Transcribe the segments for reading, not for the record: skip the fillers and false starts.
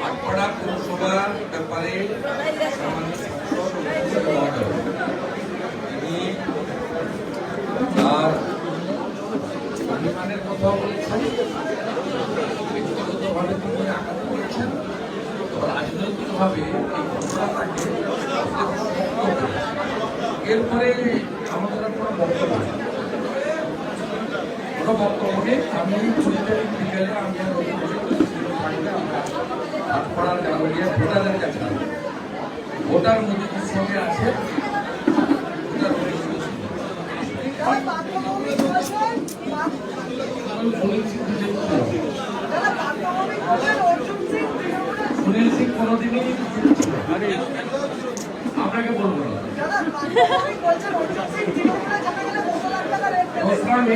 আটপাড়া পৌরসভার ব্যাপারে তিনি তার অভিমানের কথা বলেছেন, ব্যক্তিগতভাবে তিনি আঘাত করেছেন, রাজনৈতিকভাবে এই ঘটনাটাকে এরপরে আমাদের কোনো বক্তব্য নেই। আমি বিকেলে আমি আটপাড়ার গাঁগুলিয়া ভোটারের কাছে ভোটার মোদীর সঙ্গে আছে। সুনীল সিং কোনদিনই আপনাকে বলবো না।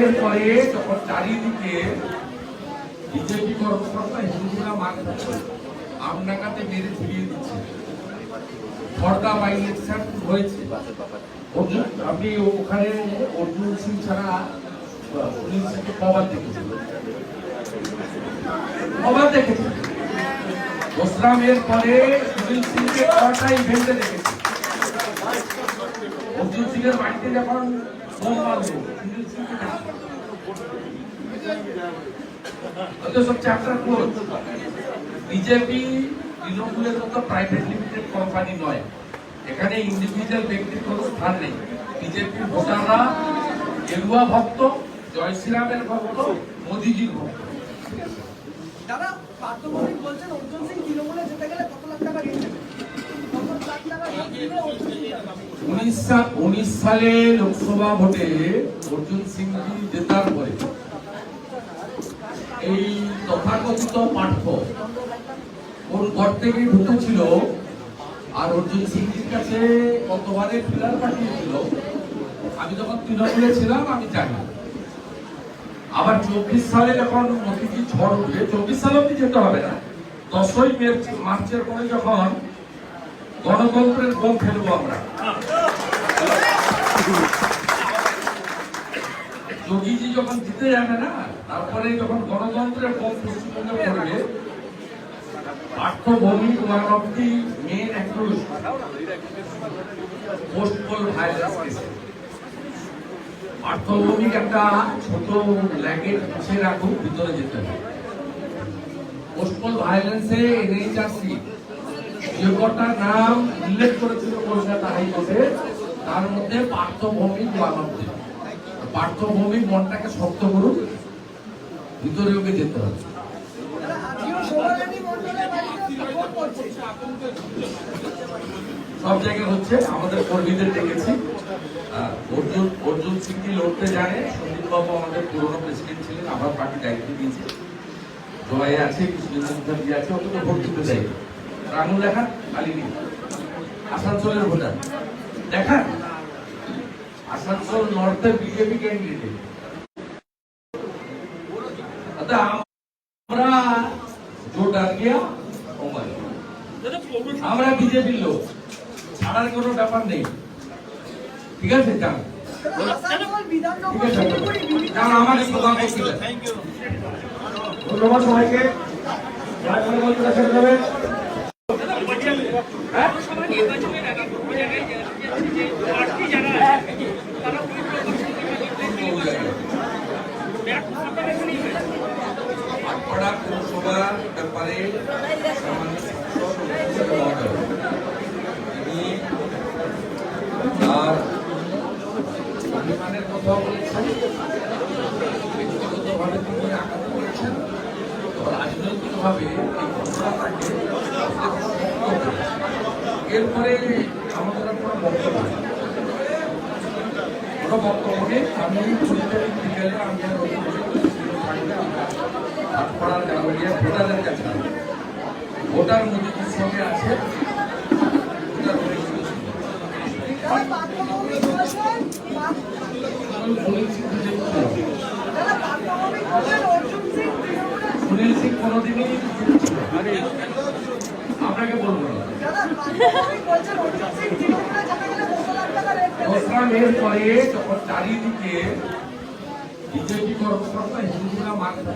এর পরে যখন চারিদিকে বিজেপি কর্মকর্তা হিন্দুরা মারছে, আমডাঙ্গাতে মেরে ফিরিয়ে দিচ্ছে, খড়দা বাই ইলেকশন হয়েছে, আপনি ওখানে অর্জুন সিং ছাড়া সুনীল সিংকে কবার দেখেছেন? বসরামের পরে সুনীল সিংকে কটা ইভেন্টে দেখেছি। অর্জুন সিং এর বাড়িতে যখন বোম মারলো, সুনীল সিংকে সব চ্যাপ্টার ক্লোজ। বিজেপি তৃণমূলের মতো প্রাইভেট লিমিটেড কোম্পানি নয়, এখানে ইন্ডিভিজুয়াল ব্যক্তির কোনো স্থান নেই। বিজেপির ভোটাররা গেরুয়া ভক্ত, জয় শ্রীরামের ভক্ত, মোদিজির ভক্ত। উনিশ সালে লোকসভা ভোটে অর্জুন সিং জেতার পরে এই তথাকথিত পাঠ্য ওর ঘর থেকে ঢুকেছিল, আর অর্জুন সিংজির কাছে কতবারে ফিলার পাঠিয়েছিল আমি যখন তৃণমূলে ছিলাম আমি জানি। আবার 24 সালে যখন মোদিজি ঝড় উঠে, 24 সালে অব্দি যেতে হবে না, 10ই মার্চের পরে যখন গণতন্ত্রের বোম ফেলবো আমরা, যোগীজি যখন জিতে যাবে না, তারপরে যখন গণতন্ত্রের বোম পশ্চিমবঙ্গে পড়বে, Partha Bhowmik one of the main actor post poll violence কেসে। পার্থভৌমিক একটা ছোট ল্যাগের পিছিয়ে রাখুক, ভিতরে যেতে হবে। পোস্ট পোল ভায়োলেন্সে এনএইচআরসি যে কটা নাম উল্লেখ করেছিল কলকাতা হাইকোর্টে, তার মধ্যে পার্থভৌমিক ওয়ান অফ দি। পার্থভৌমিক মনটাকে শক্ত করুক, ভিতরে ওকে যেতে হবে। সব জায়গায় হচ্ছে, আমাদের কর্মীদের দেখেছি। অর্জুন সিংকে লড়তে জানে। সন্দীপ বাবু আমাদের পুরনো প্রেসিডেন্ট ছিলেন, আমার পার্টি দায়িত্ব দিয়েছে। জয় আছে, কৃষ্ণচন্দ্র মুখার্জি আছে, ওকে তো ভোট দিতে চাই। রানু দেখান, কালিনী আসানসোলের ভোটার দেখান, আসানসোল নর্থের বিজেপি ক্যান্ডিডেট। আমরা জোট আর গিয়া আমরা বিজেপির লোক, ছাড়ার কোনো ব্যাপার নেই। ঠিক আছে, যান আমাকে প্রদান করছিলেন। ধন্যবাদ সবাইকে। আটপাড়া পৌরসভার ব্যাপারে তিনি তার অভিমানের কথা বলেছেন, ব্যক্তিগতভাবে তিনি আঘাত করেছেন, রাজনৈতিকভাবে এই ঘটনাটাকে এরপরে আমাদের কোনো বক্তব্য নেই। আমি বিকেলে আমি আটপাড়ার গাঁগুলিয়া ভোটারের কাছে ভোটার মোদীর সঙ্গে আছে। সুনীল সিং কোনদিনই আপনাকে বলবো না। এর পরে যখন চারিদিকে বিজেপি কর্মকর্তা হিন্দুরা মাথা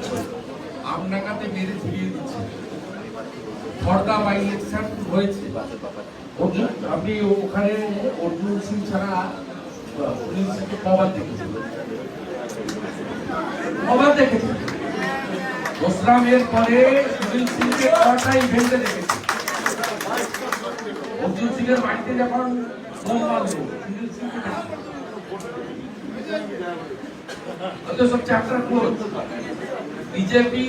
আমনাকাতে মেরে ফিরিয়ে দিচ্ছে, খড়দা বাই ইলেকশন হয়েছে, আপনি ওখানে অর্জুন সিং ছাড়া সুনীল সিংকে কবার দেখেছেন? কবার দেখেছেন? দোসরামের পরে সুনীল সিংকে কটা ইভেন্টে দেখেছি। অর্জুন সিং এর বাড়িতে যখন বোম মারলো, সুনীল সিংকে সব চ্যাপ্টার ক্লোজ। বিজেপি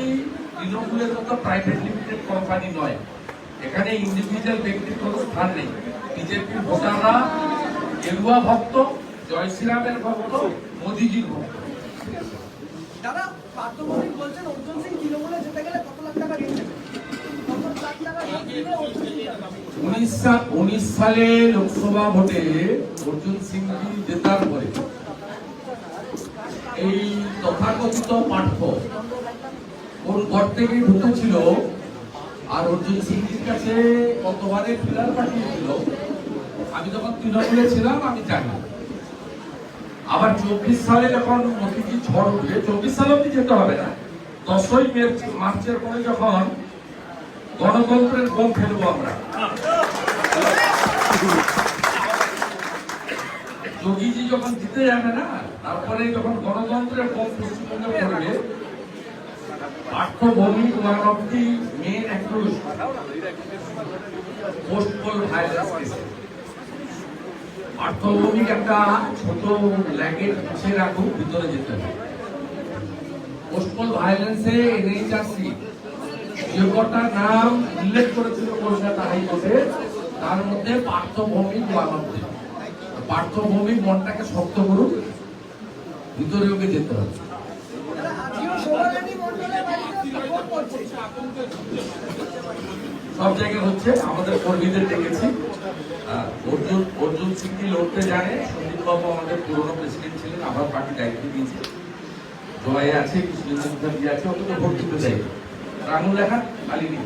তৃণমূলের মতো প্রাইভেট লিমিটেড কোম্পানি নয়, এখানে ইন্ডিভিজুয়াল ব্যক্তির কোনো স্থান নেই। বিজেপির ভোটাররা গেরুয়া ভক্ত, জয় শ্রীরামের ভক্ত, মোদিজির ভক্ত। দাদা পার্থভৌমিক বলছেন অর্জুন সিং তৃণমূলে যেতে গেলে কত লাখ টাকা ঋণ নেবে? 19 সালে লোকসভা ভোটে অর্জুন সিং জেতার পরে এই তথাকথিত পাঠ্য ওর ঘর থেকে ঢুকেছিল, আর অর্জুন সিংজির কাছে কতবারে ফিলার পাঠিয়েছিল আমি যখন তৃণমূলে ছিলাম আমি জানি। আবার 24 সালে যখন মোদিজি ঝড় উঠে, 24 সালে অব্দি যেতে হবে না, 10ই মার্চের পরে যখন গণতন্ত্রের বোম ফেলবো আমরা, যোগীজি যখন জিতে যাবে না, তারপরে যখন গণতন্ত্রের বোম পশ্চিমবঙ্গে পড়বে, Partha Bhowmik one of the main accused post poll violence case. Partha Bhowmik একটা ছোট ল্যাগের পিছিয়ে রাখুক, ভিতরে যেতে হবে। পোস্ট পোল ভায়োলেন্সে এনএইচআরসি যে কটা নাম উল্লেখ করেছিল কলকাতা হাইকোর্টে, তার মধ্যে পার্থভৌমিক ওয়ান অফ দি। পার্থভৌমিক মনটাকে শক্ত করুক, ভিতরে ওকে যেতে হবে। সব জায়গায় হচ্ছে, আমাদের কর্মীদের দেখেছি। অর্জুন সিংকে লড়তে জানে। সন্দীপ বাবু আমাদের পুরনো প্রেসিডেন্ট ছিলেন, আমার পার্টি দায়িত্ব দিয়েছে। জয় আছে, কৃষ্ণচন্দ্র মুখার্জি আছে, ওকে তো ভোট দিতে চাই। আঙুল দেখান, মালিনী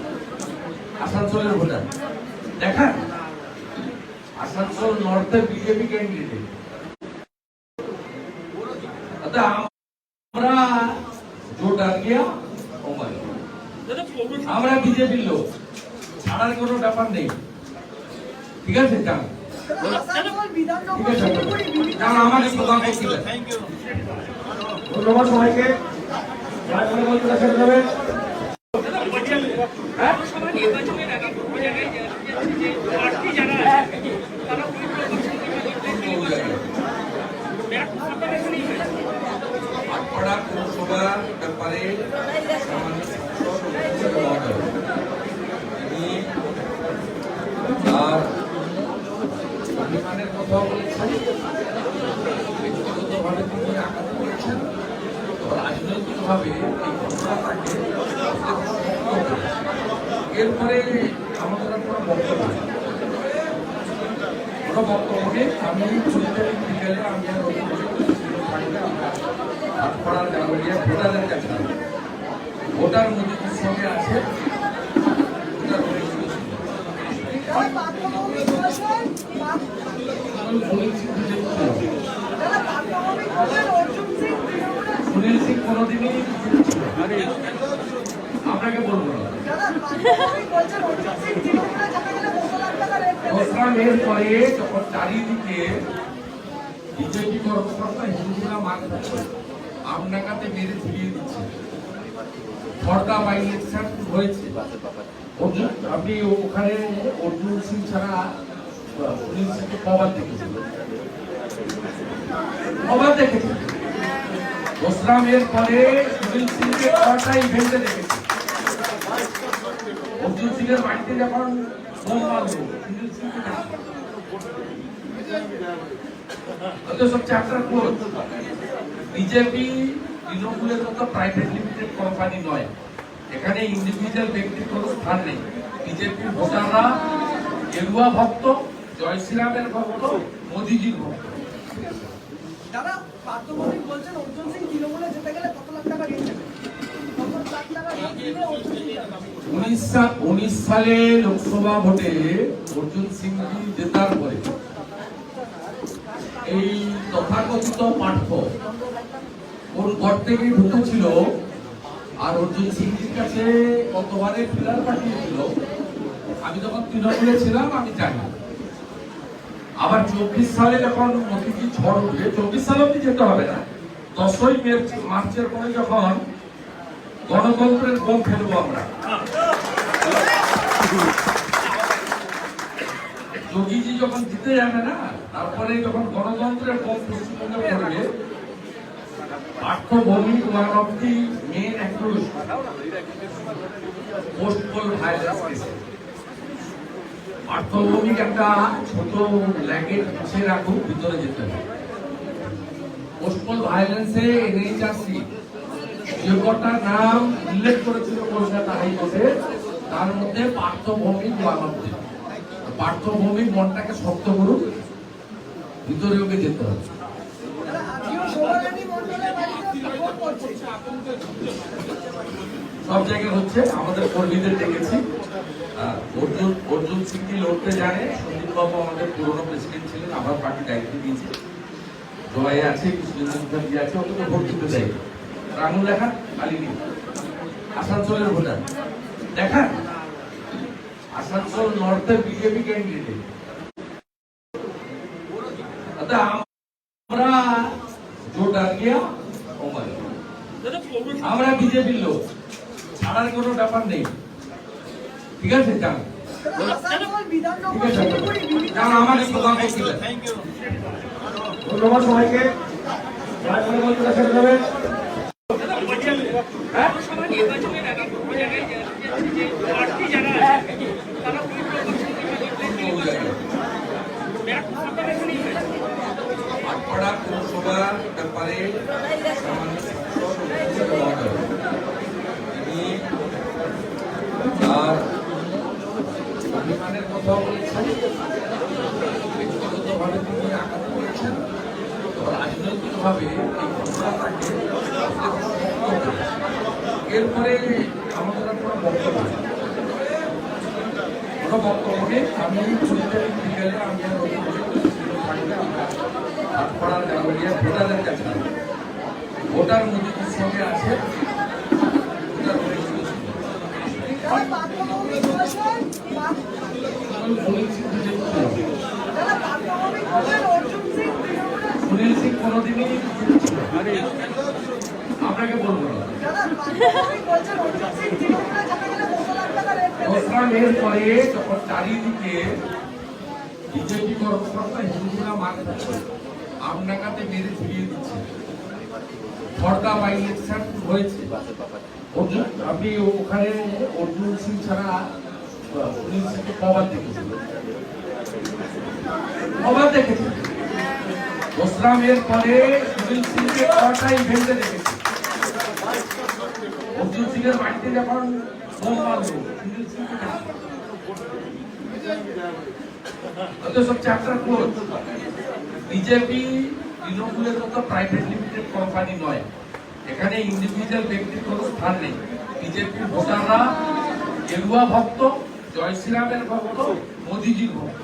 আসানসোলের ভোটার দেখান, আসানসোল নর্থের বিজেপি ক্যান্ডিডেট। আমরা জোট আর গিয়া আমরা বিজেপির লোক, ছাড়ার কোনো ব্যাপার নেই। ঠিক আছে, যান। ঠিক আছে, আমাকে প্রদান করতে ধন্যবাদ সবাইকে। পৌরসভার ব্যাপারে আর অভিমানের কথা বলেছেন, ব্যক্তিগতভাবে তিনি আঘাত করেছেন, রাজনৈতিকভাবে এই ঘটনাটাকে এরপরে আমাদের কোনো বক্তব্য নেই। আমি বিকেলে আমি আটপাড়ার গাঙ্গুলিয়া ভোটারের কাছে, ভোটার মোদিজির সঙ্গে আছে, সুনীল সিং কোনদিনই আপনাকে বলবো না। এর পরে যখন চারিদিকে বিজেপি কর্মকর্তা হিন্দুরা মাথা আমনাকাতে মেরে ফিরিয়ে দিচ্ছে, খড়দা বাই ইলেকশন হয়েছে, আপনি ওখানে অর্জুন সিং ছাড়া সুনীল সিংকে কবার দেখেছেন? কবার দেখেছেন? দোসরামের পরে সুনীল সিংকে কটা ইভেন্টে দেখেছি। অর্জুন সিং এর বাড়িতে যখন বোম মারলো, সুনীল সিংকে সব চ্যাপ্টার ক্লোজ। বিজেপি তৃণমূলের মতো প্রাইভেট লিমিটেড কোম্পানি নয়, এখানে ইন্ডিভিজুয়াল ব্যক্তির কোনো স্থান নেই। বিজেপির ভোটাররা গেরুয়া ভক্ত, জয় শ্রীরামের ভক্ত, মোদিজির ভক্ত। দাদা পার্থভৌমিক বলছেন অর্জুন সিং তৃণমূলে যেতে গেলে কত লাখ টাকা ঋণ নেবে? 19 সালে লোকসভা ভোটে অর্জুন সিং জেতার পরে এই তথাকথিত পাঠ্য ওর ঘর থেকে ঢুকেছিল আর অর্জুন সিংজির কাছে কতবারে ফিলার পাঠিয়েছিল আমি যখন তৃণমূলে ছিলাম আমি জানি। আবার 24 সালে যখন মতিঝিল ঝড় উঠবে, 24 সালে অব্দি যেতে হবে না, 10ই মার্চের পরে যখন গণতন্ত্রের বোম ফেলবো আমরা, যোগীজি যখন জিতে যাবে না, তারপরে যখন গণতন্ত্রের বোম পশ্চিমবঙ্গে পড়বে, পাঠ্যভূমিক one of the main accused post poll violence কেসে পাঠ্যভূমিক একটা ছোট ল্যাকেট গুছিয়ে রাখুন, ভিতরে যেতে হবে। পোস্ট পোল ভায়োলেন্সে এনএইচআরসি যে কটা নাম উল্লেখ করেছিল কলকাতা হাইকোর্টে, তার মধ্যে পাঠ্যভূমিক ওয়ান অফ দি। পাঠ্যভূমিক মনটাকে শক্ত করুন, ভিতরে ওকে যেতে হবে। দাদা আজকেও শোভারানী মণ্ডলের বাড়িতে সাপোর্ট করছে। সব জায়গায় হচ্ছে, আমাদের কর্মীদের দেখেছি। অর্জুন সিং লড়তে জানে, সন্দীপ বাবু আমাদের পুরনো প্রেসিডেন্ট ছিলেন, আবার পার্টি দায়িত্ব দিয়েছে। জয় আছে, কৃষ্ণেন্দ্র মুখার্জি আছে, ওকে তো ভোট দিতে চাই। রাহুল দেখান, মালিনী আসানসোলের ভোটার দেখান, আসানসোল নর্থের বিজেপি ক্যান্ডিডেট। আমরা জোট আর গিয়া আমরা বিজেপির লোক, ছাড়ার কোনো ব্যাপার নেই। ঠিক আছে, যান। দাদা আসানসোল বিধাননগর ঠিক আছে, শিলিগুড়ি বিভিন্ন যান, আমাকে প্রদান করছিলেন। ধন্যবাদ সবাইকে। আটপাড়া পৌরসভার ব্যাপারে তিনি তার অভিমানের কথা বলেছেন, ব্যক্তিগতভাবে তিনি আঘাত করেছেন, রাজনৈতিকভাবে এই ঘটনাটাকে এরপরে আমাদের আর কোনো বক্তব্য নেই। কোনো বক্তব্য নেই। আমি বিকেলে আমি আটপাড়ার গাঙ্গুলিয়া ভোটারের কাছে ভোটার মজুদের সঙ্গে আছে। দাদা পাঠ্যভূমিক বলছেন দাদা পাঠ্যভূমিক বলছেন অর্জুন সিং তৃণমূলের। সুনীল সিং কোনোদিনই আপনাকে বলবো না। দাদা পাঠ্যভূমিক বলছেন অর্জুন সিং তৃণমূলে যেতে গেলে 2 লাখ টাকা রেট পেতে। দোসরা মের পরে যখন চারিদিকে বিজেপি কর্মকর্তা হিন্দুরা মারে যাচ্ছে, আমডাঙ্গাতে মেরে ফিরিয়ে দিচ্ছে, খড়দা বাই ইলেকশন হয়েছে, অর্জুন আপনি ওখানে অর্জুন সিং ছাড়া সুনীল সিংকে কবার দেখেছেন? কবার দেখেছেন? দোসরা মের পরে সুনীল সিংকে কটা ইভেন্টে দেখেছি। অর্জুন সিং এর বাড়িতে যখন বোম মারলো, সুনীল সিংকে দেখেছি। সব চ্যাপ্টার ক্লোজ। বিজেপি তৃণমূলের মতো প্রাইভেট লিমিটেড কোম্পানি নয়, এখানে ইন্ডিভিজুয়াল ব্যক্তির কোনো স্থান নেই। বিজেপির ভোটাররা গেরুয়া ভক্ত, জয় শ্রীরামের ভক্ত, মোদিজির ভক্ত।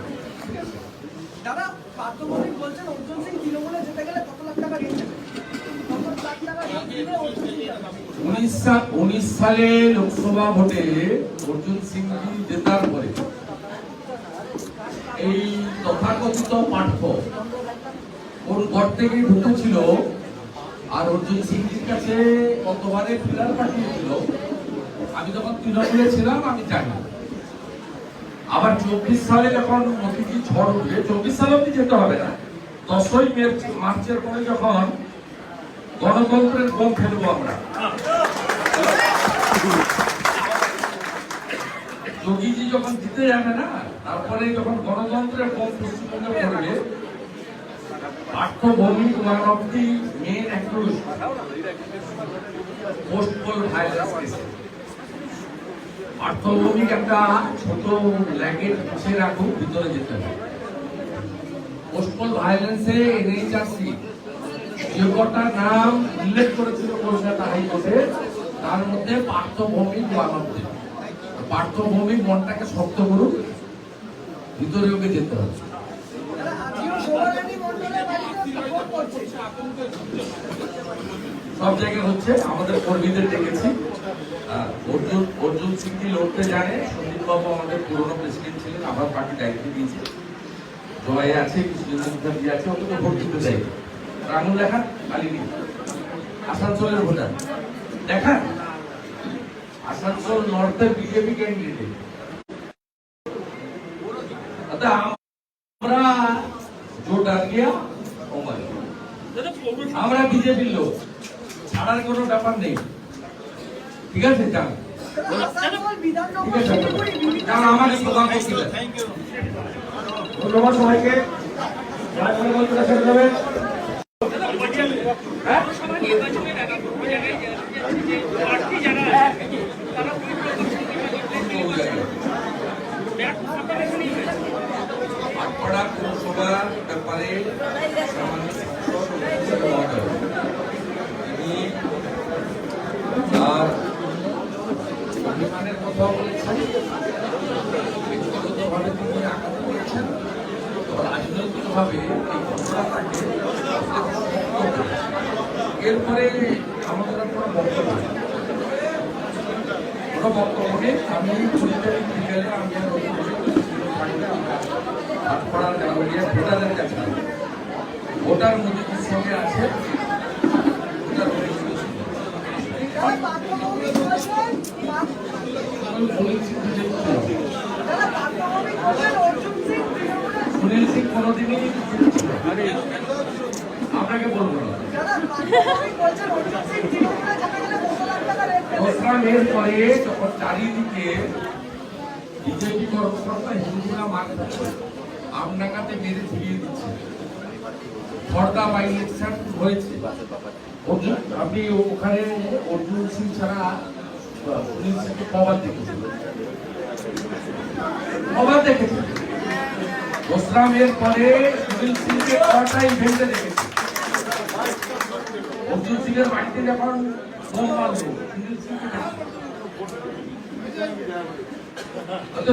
দাদা পাঠ্যভূমিক বলছেন অর্জুন সিং তৃণমূলে যেতে গেলে কত লাখ টাকা রেট দেবে? কত লাখ টাকা রেট দিলে অর্জুন সিং যাবে? 19 সালে লোকসভা ভোটে অর্জুন সিং জেতার পরে এই তথাকথিত পাঠ্য ওর ঘর থেকে ঢুকেছিল আর অর্জুন সিংজির কাছে কতবারে ফিলার পাঠিয়েছিল আমি যখন তৃণমূলে ছিলাম আমি জানি। আবার 24 সালে যখন মতিঝিল ঝড় উঠবে, 24 সালে অব্দি যেতে হবে না, 10ই মার্চের পরে যখন গণতন্ত্রের বোম ফেলবো আমরা, যোগীজি যখন জিতে যাবে না, তারপরে যখন গণতন্ত্রের বোম পশ্চিমবঙ্গে পড়বে, পাঠ্যভূমিক one of the main accused post poll violence কেসে পাঠ্যভূমিক একটা ছোট ল্যাকেট গুছিয়ে রাখুন, ভিতরে যেতে হবে। পোস্ট পোল ভায়োলেন্সে এনএইচআরসি যে কটা নাম উল্লেখ করেছিল কলকাতা হাইকোর্টে, তার মধ্যে পাঠ্যভূমিক ওয়ান অফ দি। পাঠ্যভূমিক মনটাকে শক্ত করুন, ভিতরে ওকে যেতে হবে। দাদা আজকেও শোভারানী মণ্ডলের বাড়িতে সাপোর্ট করছে। সব জায়গায় হচ্ছে, আমাদের কর্মীদের ডেকেছি। অর্জুন অর্জুন সিংকে লড়তে জানে। সন্দীপ বাবু আমাদের পুরনো প্রেসিডেন্ট ছিলেন, আবার পার্টি দায়িত্ব দিয়েছে। জয় আছে, কৃষ্ণেন্দ্র মুখার্জি আছে, ওকে তো ভোট দিতে চাই। রাহুল দেখান, কালিনী আসানসোলের ভোটার দেখান। আসানসোল নর্থের বিজেপি ক্যান্ডিডেট। আমরা জোট আর গিয়া ওমার, আমরা বিজেপির লোক, ছাড়ার কোনো ব্যাপার নেই। ঠিক আছে, যান। আসানসোল বিধাননগর ঠিক আছে, শিলিগুড়ি বিভিন্ন যান, আমাকে প্রদান করছিলেন। ধন্যবাদ সবাইকে। রাজভবন বলতে ছেড়ে দেবেন। আটপাড়া পৌরসভার ব্যাপারে তিনি আর অভিমানের কথা বলেছেন, ব্যক্তিগতভাবে তিনি আঘাত করেছেন, রাজনৈতিকভাবে এই ঘটনাটাকে এরপরে আমাদের আর কোনো বক্তব্য নেই। কোনো বক্তব্য নেই। আমি পরিচয় গেলে আমি আটপাড়ার গাড়িয়া ভোটারের কাছে ভোটার মোদীর সঙ্গে আছে। ভোটার যারা পার্থভূমি করেছেন যারা পার্থভূমি করেছেন অর্জুন সিং তৃণমূলের সুনীল সিং কোনোদিনই আপনাকে বলবো না। যারা পার্থভূমি করেছেন অর্জুন সিং তৃণমূলে যেতে গেলে 2 লাখ টাকা রেট দোসরা মের পরে যখন চারিদিকে বিজেপি কর্মকর্তা হিন্দুরা মার খাচ্ছে, আমনাকাতে মেরে ঝুলিয়ে দিচ্ছে, খড়দা বাই ইলেকশন হয়েছে। অর্জুন, আপনি ওখানে অর্জুন সিং ছাড়া সুনীল সিংকে কবার দেখেছেন? কবার দেখেছেন? দোসরা মের পরে সুনীল সিংকে কটা ইভেন্টে দেখেছি। অর্জুন সিং এর বাড়িতে যখন বোম মারলো, সুনীল সিংকে দেখেছি।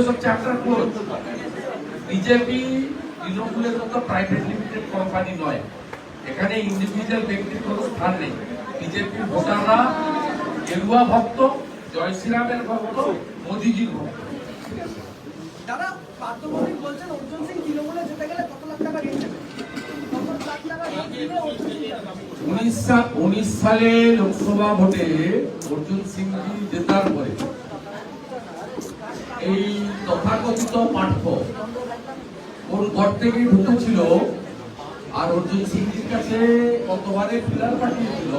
সব চ্যাপ্টার ক্লোজ। বিজেপি তৃণমূলের মতো প্রাইভেট লিমিটেড কোম্পানি নয়, এখানে ইন্ডিভিজুয়াল ব্যক্তির কোনো স্থান নেই। বিজেপির ভোটাররা গেরুয়া ভক্ত, জয় শ্রীরামের ভক্ত, মোদিজির ভক্ত। যারা পার্থভূমি বলছেন অর্জুন সিং তৃণমূলে যেতে গেলে কত লাখ টাকা রেট নেবে, কত লাখ টাকা রেট দিলে অর্জুন সিং যাবে? 19 সালে লোকসভা ভোটে অর্জুন সিং জেতার পরে এই তথাকথিত পাঠ্য কোন ঘর থেকে ঢুকেছিল আর অর্জুন সিংজির কাছে কতবারে ফিলার পাঠিয়েছিল,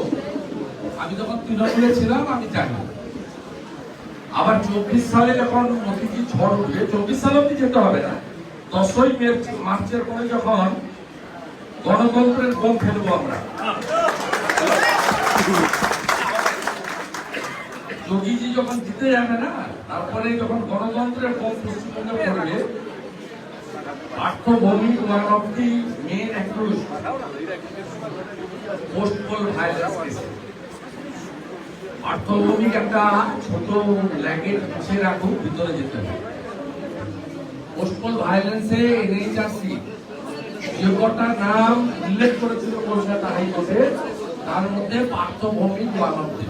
আমি যখন তৃণমূলে ছিলাম আমি জানি। আবার 24 সালে যখন মোদিজি ঝড় উঠবে, 24 সালে অব্দি যেতে হবে না, 10ই মার্চের পরে যখন গণতন্ত্রের বোম ফেলবো আমরা, যোগীজি যখন জিতে যাবে না, তারপরে যখন গণতন্ত্রের বোম পশ্চিমবঙ্গে পড়বে, Partha Bhowmik one of the main accused post poll violence case. Partha Bhowmik একটা ছোট ল্যাগেট পিছিয়ে রাখুন, ভিতরে যেতে হবে। পোস্ট পোল ভায়োলেন্সে এনএইচআরসি যে কটা নাম উল্লেখ করেছিল কলকাতা হাইকোর্টে, তার মধ্যে পার্থভৌমিক ওয়ান অফ দি।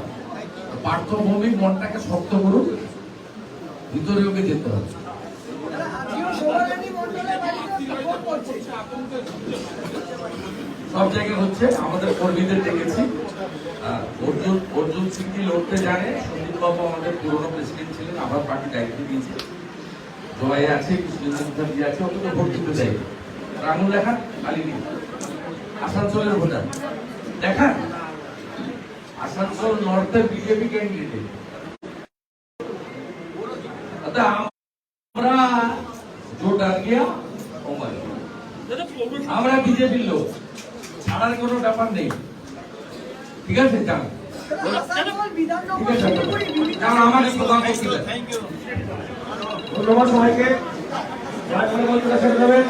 পার্থভৌমিক মনটাকে শক্ত করুন, ভিতরে ওকে যেতে হবে। যারা আজকেও সৌরানী মণ্ডলের বাড়িতে সাপোর্ট করছে সব জায়গায় হচ্ছে, আমাদের কর্মীদের ডেকেছি। অর্জুন অর্জুন সিংকে লড়তে জানে। সন্দীপ বাবু আমাদের পুরনো প্রেসিডেন্ট ছিলেন, আবার পার্টি দায়িত্ব দিয়েছে। জয় আছে, কৃষ্ণেন্দ্র মুখার্জি আছে, ওকে তো ভোট দিতে চাই। রাহুল দেখান, কালিনী আসানসোলের ভোটার দেখান। আসানসোল নর্থের বিজেপি ক্যান্ডিডেট। আমরা জোট আর গিয়া ওমার, আমরা বিজেপির লোক, ছাড়ার কোনো ব্যাপার নেই। ঠিক আছে, যান। আসানসোল ঠিক বিধাননগর আছে, শিলিগুড়ি বিভিন্ন যান, আমাকে প্রদান করছিলেন। ধন্যবাদ সবাইকে। রাজভবন বলতে ছেড়ে দেবেন।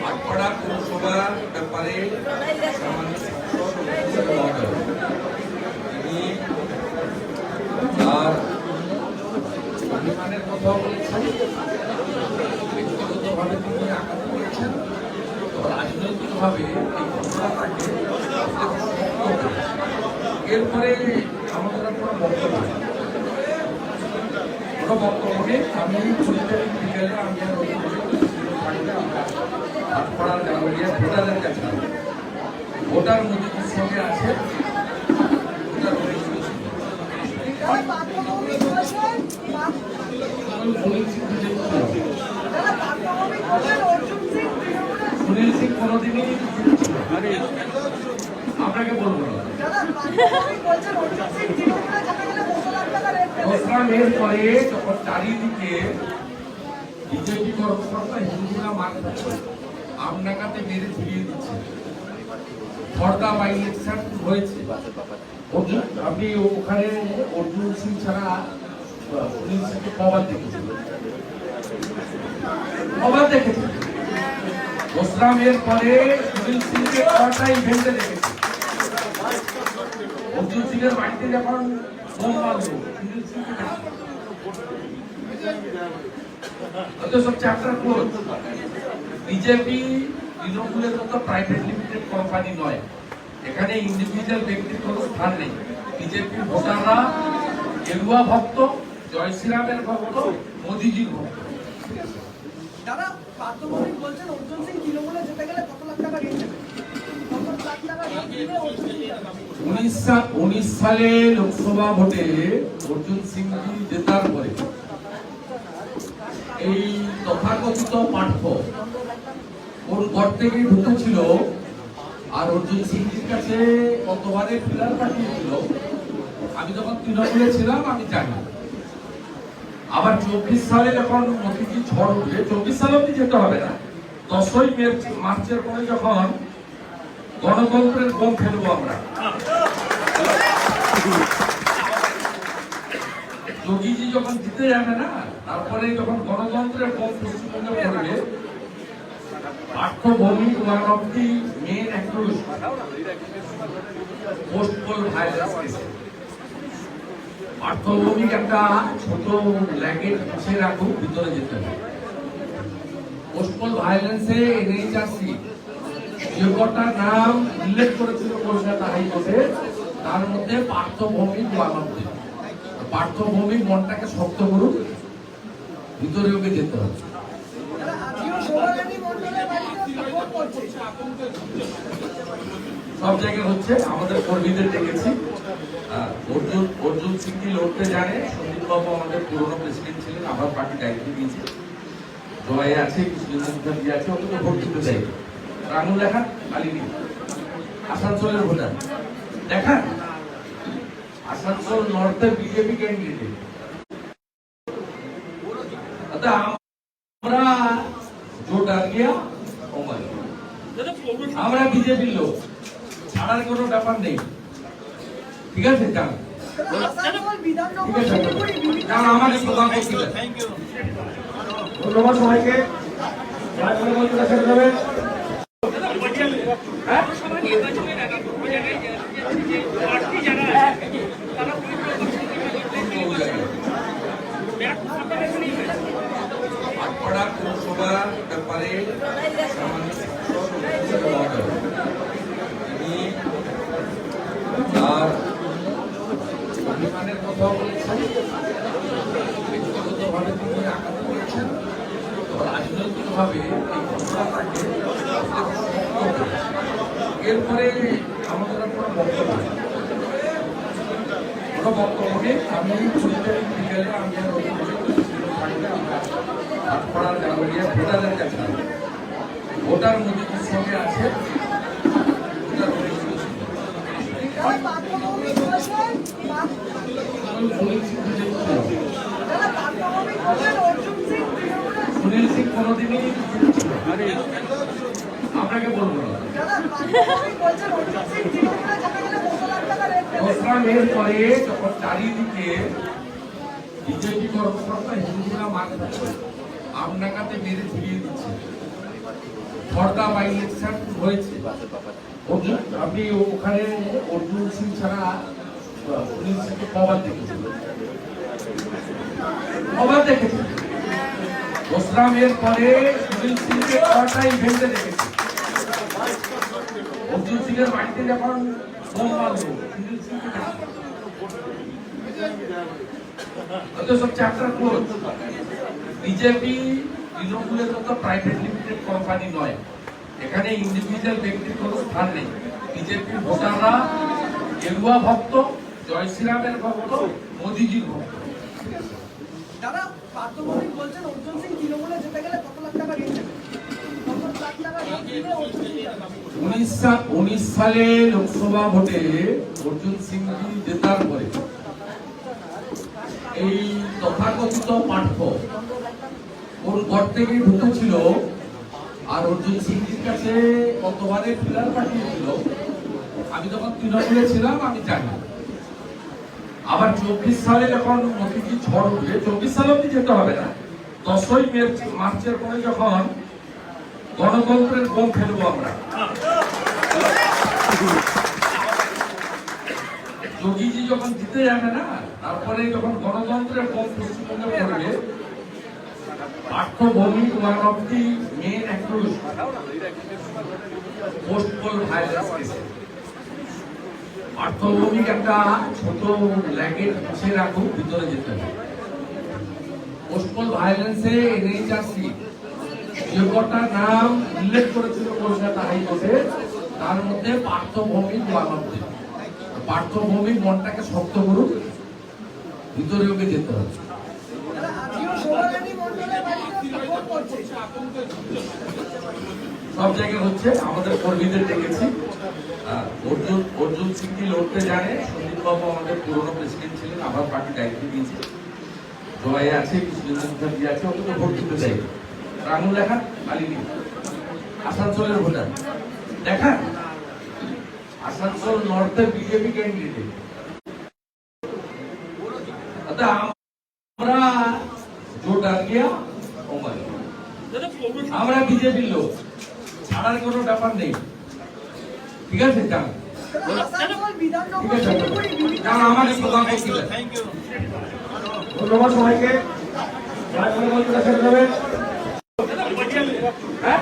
আটপাড়া পৌরসভার ব্যাপারে তিনি কথা বলেছেন, ব্যক্তিগতভাবে তিনি আঘাত করেছেন, তো রাজনৈতিকভাবে এই ঘটনাটাকে এরপরে আমাদের আর কোনো বক্তব্য নেই। কোনো বক্তব্য নেই। আমি বিকেলে আমি আর পাড়ার গাঁওয়ালিয়া ভোটারের কাছে ভোটার মোদীজির সঙ্গে আছে ভোটার মোদীজির সঙ্গে। যারা পার্থভৌমিক বলেছেন, যারা পার্থভৌমিক বলেছেন অর্জুন সিং তৃণমূলের সুনীল সিং কোনোদিনই আপনাকে বলবো না। যারা পার্থভৌমিক বলছেন অর্জুন সিং তৃণমূলে যেতে গেলে 10 লাখ টাকা রেট দেবে। দোসরামের পরে যখন চারিদিকে বিজেপি কর্মকর্তা হিন্দুরা মারছে, আমনাকাতে মেরে ফিরিয়ে দিচ্ছে, ফর্দা বাই ইলেকশন হয়েছে। অর্জুন আপনি ওখানে অর্জুন সিং ছাড়া সুনীল সিংকে কবার দেখেছেন? কবার দেখেছেন? দোসরামের পরে সুনীল সিংকে কটা ইভেন্টে দেখেছি। অর্জুন সিং এর বাড়িতে যখন বোম মারলো সুনীল সিংকে দেখেছি। সব চ্যাপ্টার ক্লোজ। বিজেপি তৃণমূলের মতো প্রাইভেট লিমিটেড কোম্পানি নয়, এখানে ইন্ডিভিজুয়াল ব্যক্তির কোনো স্থান নেই। বিজেপির ভোটাররা গেরুয়া ভক্ত, জয় শ্রীরামের ভক্ত, মোদিজির ভক্ত। যারা পার্থভৌমিক বলছেন অর্জুন সিং তৃণমূলে যেতে গেলে কত লাখ টাকা রেট দেবে, কত লাখ টাকা রেট দিলে অর্জুন সিং যাবে। 19 সালে লোকসভা ভোটে অর্জুন সিংজি জেতার পরে এই তথাকথিত পাঠ্য ওর ঘর থেকেই ঢুকেছিল, আর অর্জুন সিংজির কাছে কতবারে ফিলার পাঠিয়েছিল আমি যখন তৃণমূলে ছিলাম আমি জানি। আবার 24 সালে যখন মোদিজি ঝড় উঠে, 24 সালে অব্দি যেতে হবে না, 10ই মার্চের পরে যখন গণতন্ত্রের বোম ফেলবো আমরা, যোগীজি যখন জিতে যাবে না, তারপরে যখন গণতন্ত্রের বোম পশ্চিমবঙ্গে পড়বে, Partha Bhowmik one of the main accused post poll violence কেসে। পার্থভৌমিক একটা ছোট ল্যাগেট পিছে রাখুক, ভিতরে যেতে হবে। পোস্ট পোল ভায়োলেন্সে এনএইচআরসি যে কটা নাম উল্লেখ করেছিল কলকাতা হাইকোর্টে, তার মধ্যে পার্থভৌমিক ওয়ান অফ দি। পার্থভৌমিক মনটাকে শক্ত করুক, ভিতরে ওকে যেতে হবে। যারা আজিও সৌভাগ্যী মণ্ডলের বাড়িতে সাপোর্ট করছে, সব জায়গায় হচ্ছে, আমাদের কর্মীদের দেখেছি। অর্জুন সিংকে লড়তে জানে। সন্দীপ বাবু আমাদের পুরনো প্রেসিডেন্ট ছিলেন, আবার পার্টি দায়িত্ব দিয়েছে। জয় আছে, কৃষ্ণেন্দ্র মুখার্জি আছে, ওকে তো ভোট দিতে চাই। রানু দেখান, মালিনী আসানসোলের ভোটার দেখান, আসানসোল নর্থের বিজেপি ক্যান্ডিডেট। আমরা জোট আর গিয়া আমরা বিজেপির লোক, ছাড়ার কোনো ব্যাপার নেই। ঠিক আছে, যান। আসানসোল বিধাননগর ঠিক আছে, শিলিগুড়ি বিভিন্ন যান, আমাকে প্রদান করতে দেন। ধন্যবাদ সবাইকে। যার কোনো বক্তব্য ছেড়ে দেবেন। আটপাড়া পৌরসভার ব্যাপারে সামান্য তিনি তার অভিমানের কথা বলেছেন, ব্যক্তিগতভাবে তিনি আঘাত করেছেন, তো রাজনৈতিকভাবে এই ঘটনাটাকে এরপরে আমাদের আর কোনো বক্তব্য নেই। কোনো বক্তব্য নেই। আমি বিকেলে আমি আর পাড়ার গাঁওয়ালিয়া ভোটারের কাছে ভোটার মোদীজির সঙ্গে আছে ভোটার মোদীজির সঙ্গে। যারা পার্থভৌমিক বলেছেন, যারা পার্থভৌমিক বলেছেন অর্জুন সিং তৃণমূলের সুনীল সিং কোনোদিনই আপনাকে বলবো না। যারা পার্থভৌমিক বলছেন অর্জুন সিং তৃণমূলে যেতে গেলে 10 লাখ টাকা রেট দেবে। দোসরামের পরে যখন চারিদিকে বিজেপি কর্মকর্তা হিন্দুরা মারছে, আমনাকাতে মেরে ফিরিয়ে দিচ্ছে, ফর্দা বাই ইলেকশন হয়েছে। অর্জুন আপনি ওখানে অর্জুন সিং ছাড়া সুনীল সিংকে কবার দেখেছেন? কবার দেখেছেন? দোসরামের পরে সুনীল সিংকে কটা ইভেন্টে দেখেছি। অর্জুন সিং এর বাড়িতে যখন বোম মারলো সুনীল সিংকে দেখেছি। সব চ্যাপ্টার ক্লোজ। বিজেপি তৃণমূলের মতো প্রাইভেট লিমিটেড কোম্পানি নয়, এখানে ইন্ডিভিজুয়াল ব্যক্তির কোনো স্থান নেই। বিজেপির ভোটাররা গেরুয়া ভক্ত, জয় শ্রীরামের ভক্ত, মোদিজির ভক্ত। দাদা পার্থভৌমিক বলছেন অর্জুন সিং তৃণমূলে যেতে গেলে কত লাখ টাকা ঋণ নেবে, কত লাখ টাকা ঋণ দিলে অর্জুন সিং যাবে? 19 সালে লোকসভা ভোটে অর্জুন সিং জেতার পরে এই তথাকথিত পাঠ্য ওর ঘর থেকে ঢুকেছিল, আর অর্জুন সিংজির কাছে কতবারে ফিলার পাঠিয়েছিল আমি যখন তৃণমূলে ছিলাম আমি জানি। আবার 24 সালে যখন মোদিজি ঝড় উঠবে, 24 সালে অব্দি যেতে হবে না, 10ই মার্চের পরে যখন গণতন্ত্রের বোম ফেলবো আমরা, যোগীজি যখন জিতে যাবে না, তারপরে যখন গণতন্ত্রের বোম পশ্চিমবঙ্গে পড়বে, Partha Bhowmik one of the main accused post poll violence কেসে। পার্থভৌমিক একটা ছোট ল্যাগেট পিছিয়ে রাখুক, ভিতরে যেতে হবে। পোস্ট পোল ভায়োলেন্সে এনএইচআরসি যে কটা নাম উল্লেখ করেছিল কলকাতা হাইকোর্টে, তার মধ্যে পার্থভৌমিক ওয়ান অফ দি। পার্থভৌমিক মনটাকে শক্ত করুক, ভিতরে ওকে যেতে হবে। দাদা আজকেও সৌরানী মণ্ডলের বাড়িতে সাপোর্ট করছে। সব জায়গায় হচ্ছে, আমাদের কর্মীদের দেখেছি। অর্জুন সিং লড়তে জানে। সন্দীপ বাবু আমাদের পুরনো প্রেসিডেন্ট ছিলেন, আবার পার্টি দায়িত্ব দিয়েছে। জয় আছে, কৃষ্ণচন্দ্র মুখার্জি আছে, ওকে তো ভোট দিতে চাই। রাহুল দেখান, মালিনী আসানসোলের ভোটার দেখান, আসানসোল নর্থের বিজেপি ক্যান্ডিডেট। আমরা জোট আর গিয়া ওমার, আমরা বিজেপির লোক, ছাড়ার কোনো ব্যাপার নেই। ঠিক আছে, যান। আসানসোল বিধাননগর ঠিক আছে, শিলিগুড়ি বিভিন্ন যান, আমাকে প্রদান করতে দেন। ধন্যবাদ সবাইকে। জয় বলে বলতে শেষ হবে। হ্যাঁ?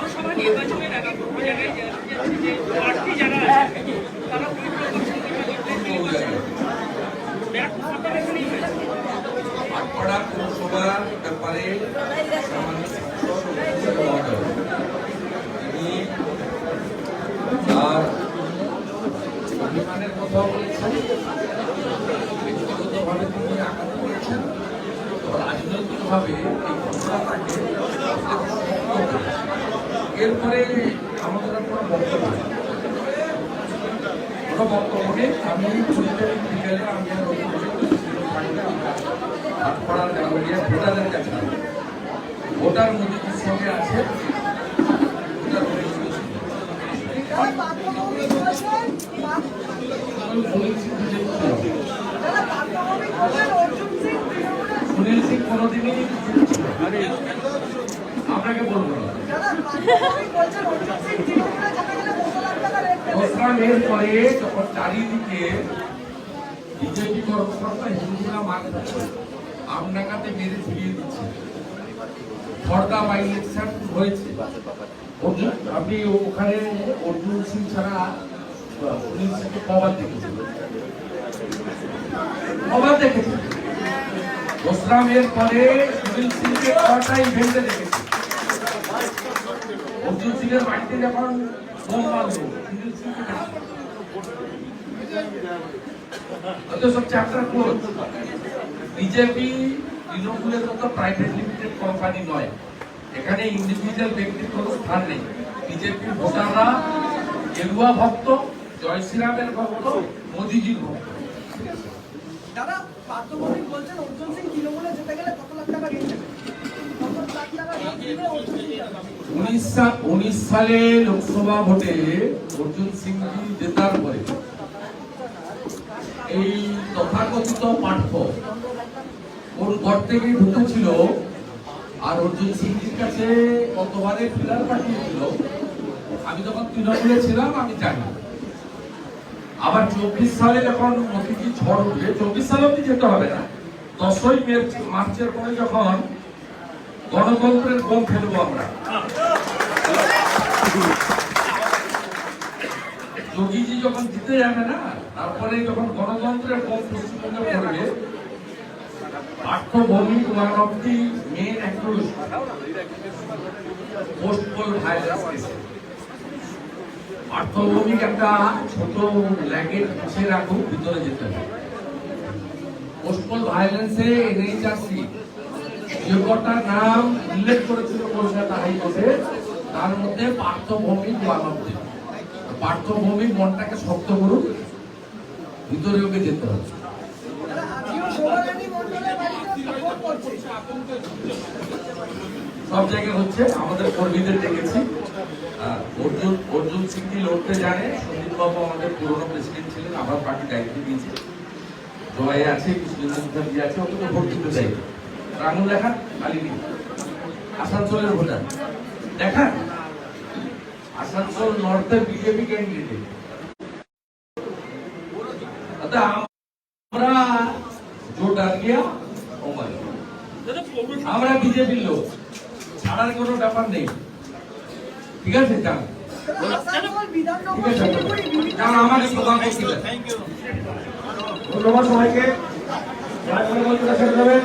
আটপাড়া পৌরসভার ব্যাপারে সামান্য তিনি তার অভিমানের কথা বলেছেন, ব্যক্তিগতভাবে তিনি আঘাত করেছেন, রাজনৈতিকভাবে এই ঘটনাটাকে এরপরে আমাদের আর কোনো বক্তব্য নেই। কোনো বক্তব্য নেই। আমি বিকেলে আমি আটপাড়ার গাঙ্গুলিয়া ভোটারের কাছে ভোটার মোদিজির সঙ্গে আছে। ভোটার মোদিজির দাদা পার্থভৌমিক বলছেন দাদা পার্থভৌমিক বলছেন অর্জুন সিং তৃণমূলে। সুনীল সিং কোনোদিনই আপনাকে বলবো না। দাদা পার্থভৌমিক বলছেন অর্জুন সিং তৃণমূলে যেতে গেলে কত লাখ টাকা ঋণ নেবে। দোসরামের পরে যখন চারিদিকে বিজেপি কর্মকর্তা হিন্দুরা মারছে, আমডাঙ্গাতে মেরে ফিরিয়ে দিচ্ছে, খড়দা বাই ইলেকশন হয়েছে, আপনি ওখানে অর্জুন সিং ছাড়া সুনীল সিংকে কবার দেখেছেন? কবার দেখেছেন? দোসরামের পরে সুনীল সিংকে কটা ইভেন্টে দেখেছি। অর্জুন সিং এর বাড়িতে যখন বোম মারলো সুনীল সিংকে দেখেছি। সব চ্যাপ্টার ক্লোজ। বিজেপি তৃণমূলের মতো প্রাইভেট লিমিটেড কোম্পানি নয়, এখানে ইন্ডিভিজুয়াল ব্যক্তির কোনো স্থান নেই। বিজেপির ভোটাররা গেরুয়া ভক্ত, জয় শ্রীরামের ভক্ত, মোদিজির ভক্ত। দাদা পার্থভৌমিক বলছেন অর্জুন সিং তৃণমূলে যেতে গেলে কত লাখ টাকা ঋণ নেবে, কত লাখ টাকা ঋণ দিলে অর্জুন সিং যাবে? 19 সালে লোকসভা ভোটে অর্জুন সিং জেতার পরে এই তথাকথিত পাঠ্য ওর ঘর থেকে ঢুকেছিল, আর অর্জুন সিংজির কাছে কতবারে ফিলার পাঠিয়েছিল আমি যখন তৃণমূলে ছিলাম আমি জানি। আবার 24 সালে যখন মোদিজি ঝড় উঠবে, 24 সালে অব্দি যেতে হবে না, 10ই মার্চের পরে যখন গণতন্ত্রের বোম ফেলবো আমরা। যোগীজি যখন জিতে যাবে না, তারপরে যখন গণতন্ত্রের বোম পশ্চিমবঙ্গে পড়বে, Partha Bhowmik one of the main accuse post poll violence কেসে। পার্থ ভৌমিক একটা ছোট ল্যাগেট পিছিয়ে রাখুক, ভিতরে যেতে হবে। পোস্টপোল ভায়োলেন্সে এনএইচআরসি যে কটা নাম উল্লেখ করেছিল কলকাতা হাইকোর্টে, তার মধ্যে পার্থ ভৌমিক ওয়ান অফ দি। পার্থ ভৌমিক মনটাকে শক্ত করুন, ভিতরে ওকে যেতে হবে। দাদা আজকেও শোভারানী মণ্ডলের বাড়িতে বিক্ষোভ করছে। সব জায়গায় হচ্ছে, আমাদের কর্মীদের দেখেছি। অর্জুন সিংকে লড়তে জানে। সন্দীপ বাবু আমাদের পুরনো প্রেসিডেন্ট ছিলেন, আবার পার্টি দায়িত্ব দিয়েছে। জয় আছে, কৃষ্ণেন্দ্র মুখার্জি আছে, ওকে তো ভোট দিতে চাই। আঙুল দেখান, কালিনী আসানসোলের ভোটার দেখান। আসানসোল নর্থের বিজেপি ক্যান্ডিডেট। আমরা जो डर गया वो मर गया। আমরা বিজেপির লোক, ছাড়ার কোনো ব্যাপার নেই। ঠিক আছে, যান। আসানসোল বিধাননগর ঠিক আছে, শিলিগুড়ি বিভিন্ন যান, আমাকে প্রদান করছিলেন। ধন্যবাদ সবাইকে। জয় বলে বলতে শেষ হবে।